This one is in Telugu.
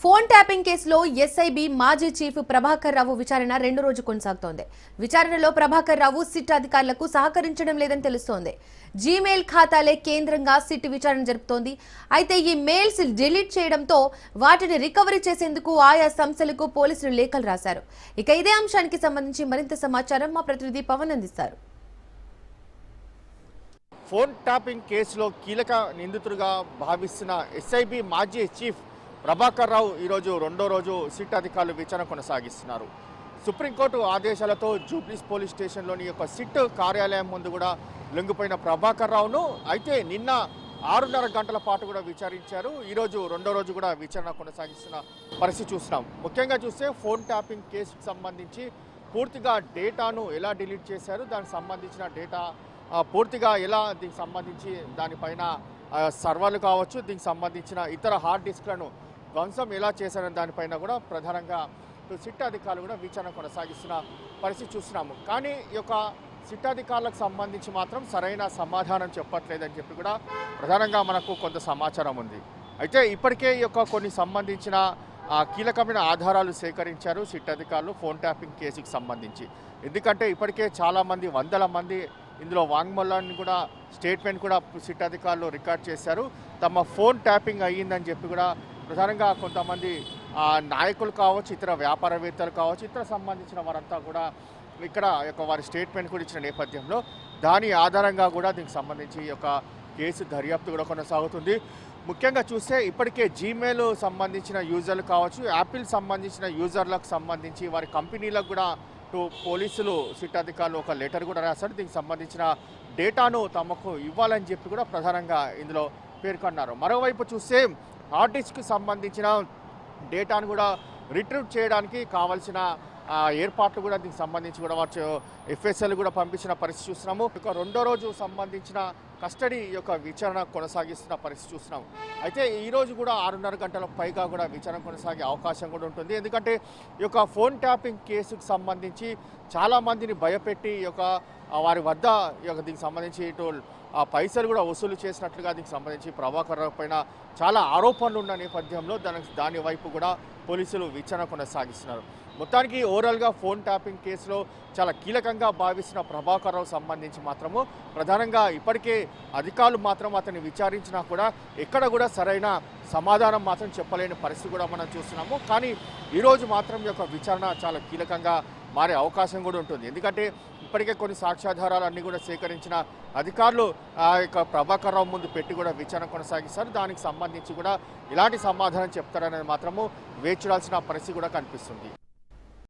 ఫోన్ ట్యాపింగ్ కేసులో ఎస్ఐబి మాజీ చీఫ్ ప్రభాకర్ రావు విచారణ రెండో రోజు కొనసాగుతోంది. విచారణలో ప్రభాకర్ రావు సిట్ అధికారులకు సహకరించడం లేదని తెలుస్తోంది. జీమెయిల్ ఖాతాలే కేంద్రంగా సిట్ విచారణ జరుపుతోంది. అయితే ఈ మెయిల్స్ డిలీట్ చేయడంతో వాటిని రికవరీ చేసేందుకు ఆయా సంస్థలకు పోలీసులు లేఖలు రాశారు. ఇక ఇదే అంశానికి సంబంధించి మరింత సమాచారం మా ప్రతినిధి పవన్ అందిస్తారు. ఫోన్ ట్యాపింగ్ కేసులో కీలక నిందితుడిగా భావిస్తున్న ఎస్ఐబి మాజీ చీఫ్ ప్రభాకర్ రావు ఈరోజు రెండో రోజు సిట్ అధికారులు విచారణ కొనసాగిస్తున్నారు. సుప్రీంకోర్టు ఆదేశాలతో జూబ్లీస్ పోలీస్ స్టేషన్లోని యొక్క సిట్ కార్యాలయం ముందు కూడా లొంగిపోయిన ప్రభాకర్ రావును అయితే నిన్న 6.5 గంటల పాటు కూడా విచారించారు. ఈరోజు రెండో రోజు కూడా విచారణ కొనసాగిస్తున్న పరిస్థితి చూస్తున్నాం. ముఖ్యంగా చూస్తే ఫోన్ ట్యాపింగ్ కేసుకు సంబంధించి పూర్తిగా డేటాను ఎలా డిలీట్ చేశారు, దానికి సంబంధించిన డేటా పూర్తిగా ఎలా దీనికి సంబంధించి దానిపైన సర్వర్లు కావచ్చు, దీనికి సంబంధించిన ఇతర హార్డ్ డిస్క్లను ధ్వంసం ఎలా చేశారనే దానిపైన కూడా ప్రధానంగా సిట్ అధికారులు కూడా విచారణ కొనసాగిస్తున్న పరిస్థితి చూస్తున్నాము. కానీ ఈ యొక్క సిట్ అధికారులకు సంబంధించి మాత్రం సరైన సమాధానం చెప్పట్లేదని చెప్పి కూడా ప్రధానంగా మనకు కొంత సమాచారం ఉంది. అయితే ఇప్పటికే ఈ యొక్క కొన్ని సంబంధించిన కీలకమైన ఆధారాలు సేకరించారు సిట్ అధికారులు ఫోన్ ట్యాపింగ్ కేసుకి సంబంధించి. ఎందుకంటే ఇప్పటికే చాలామంది వందల మంది ఇందులో వాంగ్మూలాన్ని కూడా స్టేట్మెంట్ కూడా సిట్ అధికారులు రికార్డ్ చేశారు. తమ ఫోన్ ట్యాపింగ్ అయ్యిందని చెప్పి కూడా ప్రధానంగా కొంతమంది నాయకులు కావచ్చు, ఇతర వ్యాపారవేత్తలు కావచ్చు, ఇతర సంబంధించిన వారంతా కూడా ఇక్కడ వారి స్టేట్మెంట్ కూడా ఇచ్చిన నేపథ్యంలో దాని ఆధారంగా కూడా దీనికి సంబంధించి ఈ యొక్క కేసు దర్యాప్తు కూడా కొనసాగుతుంది. ముఖ్యంగా చూస్తే ఇప్పటికే జీమెయిల్ సంబంధించిన యూజర్లు కావచ్చు, యాపిల్ సంబంధించిన యూజర్లకు సంబంధించి వారి కంపెనీలకు కూడా పోలీసులు సిట్ అధికారులు ఒక లెటర్ కూడా రాశారు. దీనికి సంబంధించిన డేటాను తమకు ఇవ్వాలని చెప్పి కూడా ప్రధానంగా ఇందులో పేర్కొన్నారు. మరోవైపు చూస్తే హార్డ్ డిస్క్కి సంబంధించిన డేటాను కూడా రిట్రీవ్ చేయడానికి కావాల్సిన ఏర్పాట్లు కూడా దీనికి సంబంధించి కూడా వారు ఎఫ్ఎస్ఎల్ కూడా పంపించిన పరిస్థితి చూస్తున్నాము. ఇక రెండో రోజు సంబంధించిన కస్టడీ యొక్క విచారణ కొనసాగిస్తున్న పరిస్థితి చూస్తున్నాము. అయితే ఈరోజు కూడా 6.5 గంటల పైగా కూడా విచారణ కొనసాగే అవకాశం కూడా ఉంటుంది. ఎందుకంటే ఈ యొక్క ఫోన్ ట్యాపింగ్ కేసుకు సంబంధించి చాలామందిని భయపెట్టి వారి వద్ద దీనికి సంబంధించి ఇటు పైసలు కూడా వసూలు చేసినట్లుగా దీనికి సంబంధించి ప్రభాకర్ రావు పైన చాలా ఆరోపణలు ఉన్న నేపథ్యంలో దాని వైపు కూడా పోలీసులు విచారణ కొనసాగిస్తున్నారు. మొత్తానికి ఓవరాల్గా ఫోన్ ట్యాపింగ్ కేసులో చాలా కీలకంగా భావిస్తున్న ప్రభాకర్ రావు సంబంధించి మాత్రము ప్రధానంగా ఇప్పటికే అధికారులు మాత్రం అతన్ని విచారించినా కూడా ఎక్కడ కూడా సరైన సమాధానం మాత్రం చెప్పలేని పరిస్థితి కూడా మనం చూస్తున్నాము. కానీ ఈరోజు మాత్రం ఈ యొక్క విచారణ చాలా కీలకంగా మారే అవకాశం కూడా ఉంటుంది. ఎందుకంటే ఇప్పటికే కొన్ని సాక్ష్యాధారాలు అన్నీ కూడా సేకరించిన అధికారులు ప్రభాకర్ రావు ముందు పెట్టి కూడా విచారణ కొనసాగిస్తారు. దానికి సంబంధించి కూడా ఇలాంటి సమాధానం చెప్తారనేది మాత్రము వేచి చూడాల్సిన పరిస్థితి కూడా కనిపిస్తుంది.